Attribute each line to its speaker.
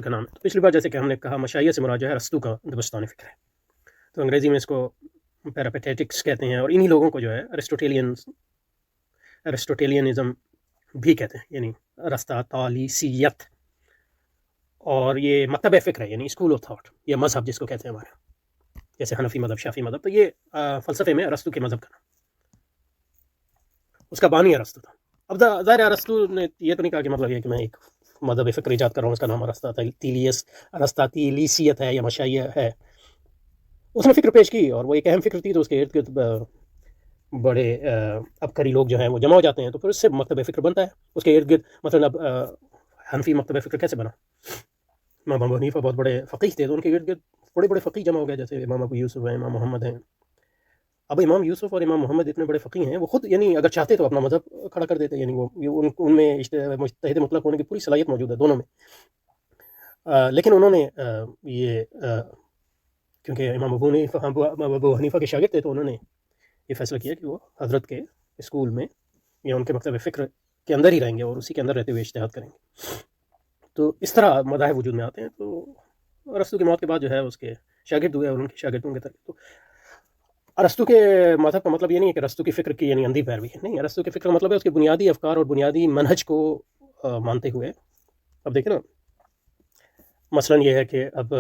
Speaker 1: کا نام ہے. تو پچھلی بار جیسے کہ ہم نے کہا مشائیہ سے مراد جو ہے ارسطو کا دبستان فکر ہے. تو انگریزی میں اس کو پیراپیٹیٹکس کہتے ہیں، اور انہی لوگوں کو جو ہے ارسٹوٹیلینزم بھی کہتے ہیں، یعنی ارسطاطالیسیت. اور یہ مکتب فکر ہے، یعنی اسکول آف تھاٹ یا مذہب جس کو کہتے ہیں ہمارے یہاں، جیسے حنفی مذہب، شافعی مذہب. تو یہ فلسفے میں ارسطو کے مذہب کا نام، اس کا بانی ارسطو تھا. اب ظاہر ارسطو نے یہ تو نہیں کہا کہ مطلب یہ کہ میں ایک مذہب فکر ایجاد کر رہا ہوں، اس کا نام ارسطاطیلیسیت ہے یا مشائیہ ہے. اس نے فکر پیش کی اور وہ ایک اہم فکر تھی، تو اس کے ارد گرد بڑے عبقری لوگ جو ہیں وہ جمع ہو جاتے ہیں، تو پھر اس سے مکتب فکر بنتا ہے. اس کے ارد گرد مثلا اب حنفی مکتب فکر کیسے بنا؟ امام ابو حنیفہ بہت بڑے فقیہ تھے، تو ان کے ارد گرد بڑے بڑے فقیہ جمع ہو گئے، جیسے امام ابو یوسف ہیں، امام محمد ہیں. اب امام یوسف اور امام محمد اتنے بڑے فقیہ ہیں، وہ خود یعنی اگر چاہتے تو اپنا مذہب کھڑا کر دیتے، یعنی وہ ان میں مجتہد مطلق ہونے کی پوری صلاحیت موجود ہے دونوں میں. لیکن انہوں نے یہ کیونکہ امام ابو حنیفہ کے شاگرد تھے، تو انہوں نے یہ فیصلہ کیا کہ وہ حضرت کے اسکول میں یا ان کے مکتب فکر کے اندر ہی رہیں گے اور اسی کے اندر رہتے ہوئے اجتہاد کریں گے. تو اس طرح مذاہب وجود میں آتے ہیں. تو ارسطو کی موت کے بعد جو ہے اس کے شاگرد ہوئے اور ان کے شاگردوں کے طرف. تو ارسطو کے مذہب کا مطلب یہ نہیں ہے کہ ارسطو کی فکر کی یعنی اندھی پیروی ہے، نہیں. ارسطو کے فکر کا مطلب ہے اس کے بنیادی افکار اور بنیادی منہج کو مانتے ہوئے. اب دیکھیں نا، مثلا یہ ہے کہ اب